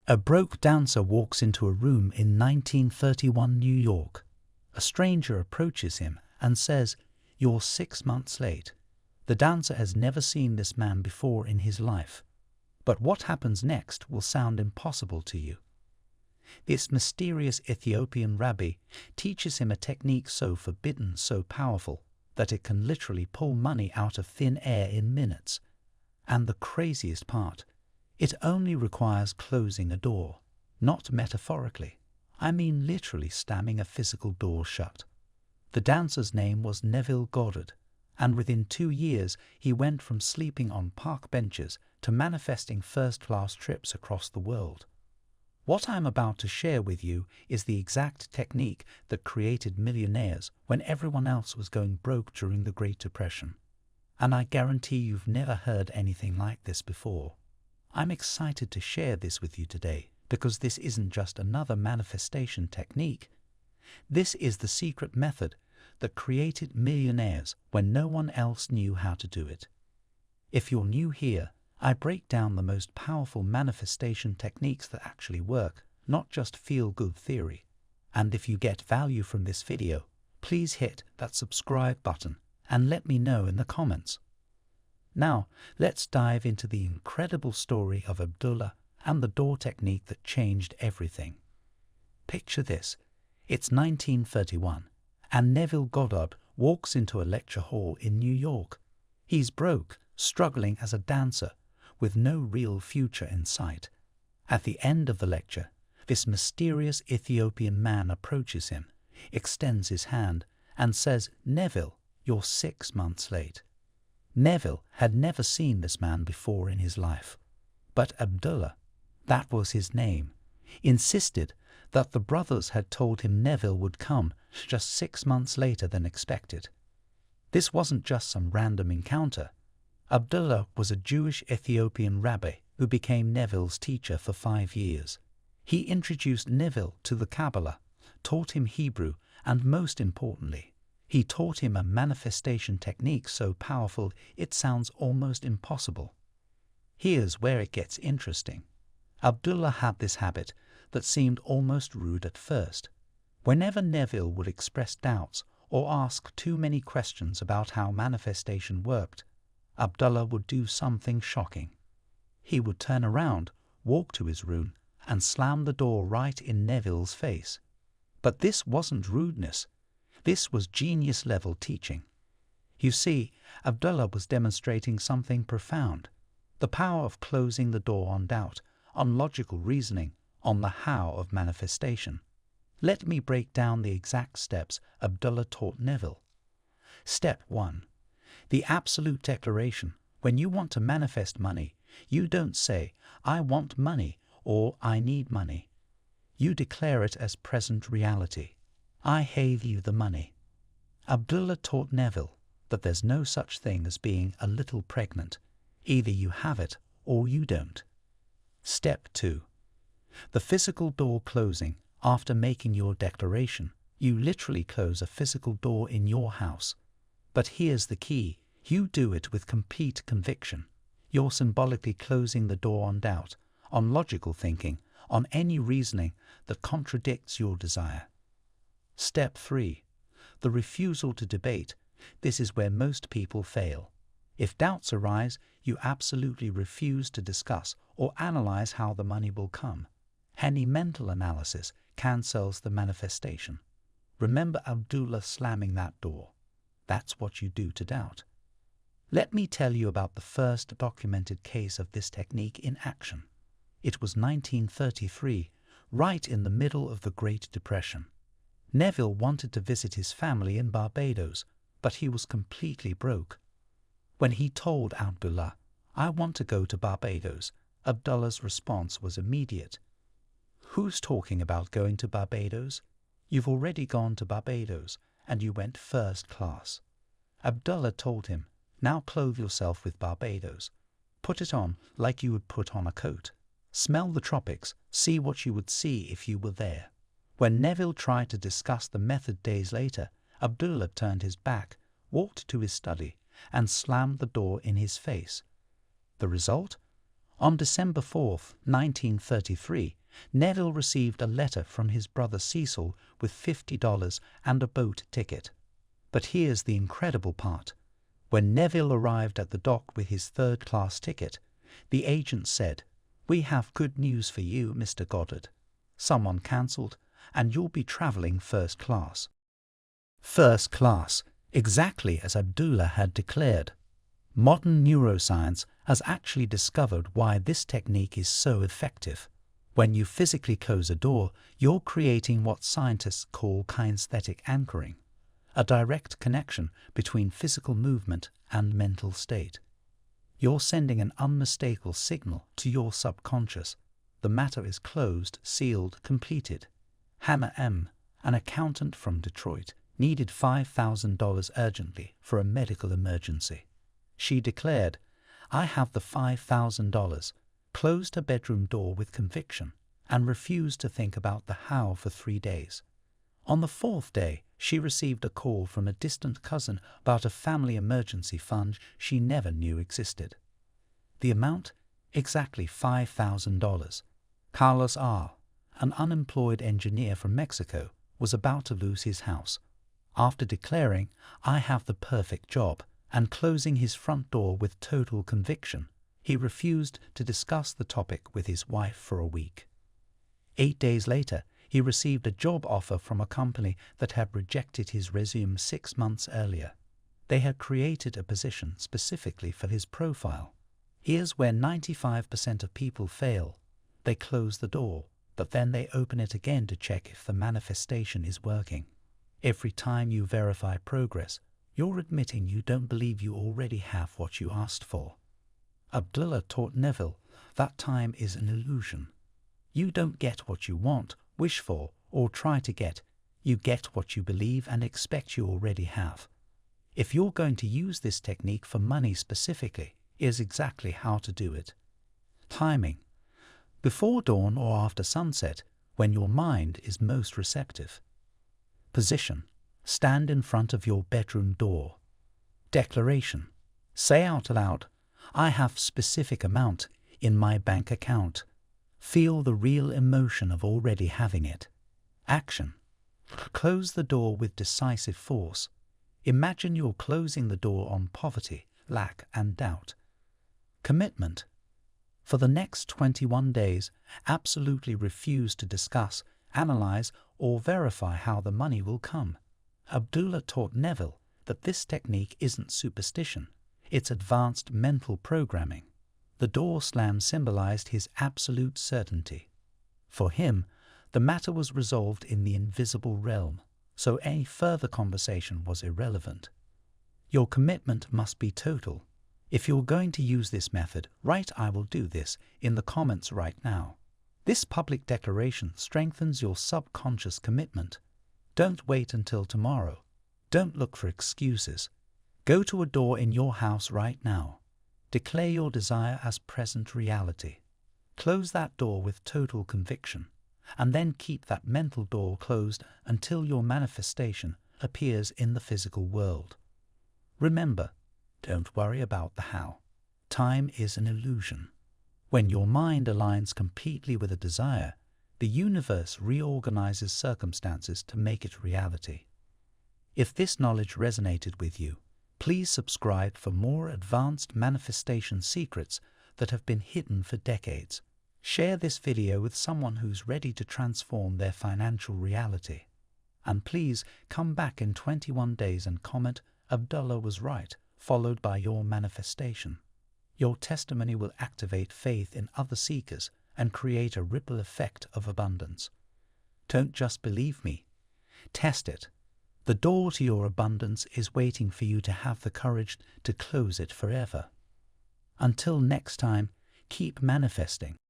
A broke dancer walks into a room in 1931 New York. A stranger approaches him and says, "You're 6 months late." The dancer has never seen this man before in his life. But what happens next will sound impossible to you. This mysterious Ethiopian rabbi teaches him a technique so forbidden, so powerful, that it can literally pull money out of thin air in minutes. And the craziest part, it only requires closing a door, not metaphorically. I mean literally slamming a physical door shut. The dancer's name was Neville Goddard, and within 2 years he went from sleeping on park benches to manifesting first-class trips across the world. What I'm about to share with you is the exact technique that created millionaires when everyone else was going broke during the Great Depression. And I guarantee you've never heard anything like this before. I'm excited to share this with you today because this isn't just another manifestation technique. This is the secret method that created millionaires when no one else knew how to do it. If you're new here, I break down the most powerful manifestation techniques that actually work, not just feel-good theory. And if you get value from this video, please hit that subscribe button and let me know in the comments. Now, let's dive into the incredible story of Abdullah and the door technique that changed everything. Picture this. It's 1931, and Neville Goddard walks into a lecture hall in New York. He's broke, struggling as a dancer, with no real future in sight. At the end of the lecture, this mysterious Ethiopian man approaches him, extends his hand, and says, "Neville, you're 6 months late." Neville had never seen this man before in his life, but Abdullah, that was his name, insisted that the brothers had told him Neville would come just 6 months later than expected. This wasn't just some random encounter. Abdullah was a Jewish Ethiopian rabbi who became Neville's teacher for 5 years. He introduced Neville to the Kabbalah, taught him Hebrew, and most importantly, he taught him a manifestation technique so powerful it sounds almost impossible. Here's where it gets interesting. Abdullah had this habit that seemed almost rude at first. Whenever Neville would express doubts or ask too many questions about how manifestation worked, Abdullah would do something shocking. He would turn around, walk to his room, and slam the door right in Neville's face. But this wasn't rudeness. This was genius-level teaching. You see, Abdullah was demonstrating something profound, the power of closing the door on doubt, on logical reasoning, on the how of manifestation. Let me break down the exact steps Abdullah taught Neville. Step 1. The absolute declaration. When you want to manifest money, you don't say, "I want money" or "I need money." You declare it as present reality. "I have you the money." Abdullah taught Neville that there's no such thing as being a little pregnant. Either you have it or you don't. Step 2. The physical door closing. After making your declaration, you literally close a physical door in your house. But here's the key. You do it with complete conviction. You're symbolically closing the door on doubt, on logical thinking, on any reasoning that contradicts your desire. Step 3. The refusal to debate. This is where most people fail. If doubts arise, you absolutely refuse to discuss or analyze how the money will come. Any mental analysis cancels the manifestation. Remember Abdullah slamming that door. That's what you do to doubt. Let me tell you about the first documented case of this technique in action. It was 1933, right in the middle of the Great Depression. Neville wanted to visit his family in Barbados, but he was completely broke. When he told Abdullah, "I want to go to Barbados," Abdullah's response was immediate. "Who's talking about going to Barbados? You've already gone to Barbados, and you went first class." Abdullah told him, "Now clothe yourself with Barbados. Put it on like you would put on a coat. Smell the tropics, see what you would see if you were there." When Neville tried to discuss the method days later, Abdullah turned his back, walked to his study, and slammed the door in his face. The result? On December 4, 1933, Neville received a letter from his brother Cecil with $50 and a boat ticket. But here's the incredible part. When Neville arrived at the dock with his third-class ticket, the agent said, "We have good news for you, Mr. Goddard. Someone cancelled, and you'll be travelling first class." First class, exactly as Abdullah had declared. Modern neuroscience has actually discovered why this technique is so effective. When you physically close a door, you're creating what scientists call kinesthetic anchoring, a direct connection between physical movement and mental state. You're sending an unmistakable signal to your subconscious. The matter is closed, sealed, completed. Hannah M., an accountant from Detroit, needed $5,000 urgently for a medical emergency. She declared, "I have the $5,000, closed her bedroom door with conviction, and refused to think about the how for 3 days. On the 4th day, she received a call from a distant cousin about a family emergency fund she never knew existed. The amount? Exactly $5,000. Carlos R., an unemployed engineer from Mexico, was about to lose his house. After declaring, "I have the perfect job," and closing his front door with total conviction, he refused to discuss the topic with his wife for a week. 8 days later, he received a job offer from a company that had rejected his resume 6 months earlier. They had created a position specifically for his profile. Here's where 95% of people fail. They close the door, but then they open it again to check if the manifestation is working. Every time you verify progress, you're admitting you don't believe you already have what you asked for. Abdullah taught Neville that time is an illusion. You don't get what you want, wish for, or try to get. You get what you believe and expect you already have. If you're going to use this technique for money specifically, here's exactly how to do it. Timing. Before dawn or after sunset, when your mind is most receptive. Position. Stand in front of your bedroom door. Declaration. Say out loud, "I have specific amount in my bank account." Feel the real emotion of already having it. Action. Close the door with decisive force. Imagine you're closing the door on poverty, lack, and doubt. Commitment. For the next 21 days, absolutely refuse to discuss, analyze, or verify how the money will come. Abdullah taught Neville that this technique isn't superstition, it's advanced mental programming. The door slam symbolized his absolute certainty. For him, the matter was resolved in the invisible realm, so any further conversation was irrelevant. Your commitment must be total. If you're going to use this method, write "I will do this" in the comments right now. This public declaration strengthens your subconscious commitment. Don't wait until tomorrow. Don't look for excuses. Go to a door in your house right now. Declare your desire as present reality. Close that door with total conviction, and then keep that mental door closed until your manifestation appears in the physical world. Remember, don't worry about the how. Time is an illusion. When your mind aligns completely with a desire, the universe reorganizes circumstances to make it reality. If this knowledge resonated with you, please subscribe for more advanced manifestation secrets that have been hidden for decades. Share this video with someone who's ready to transform their financial reality. And please come back in 21 days and comment, "Abdullah was right," followed by your manifestation. Your testimony will activate faith in other seekers and create a ripple effect of abundance. Don't just believe me. Test it. The door to your abundance is waiting for you to have the courage to close it forever. Until next time, keep manifesting.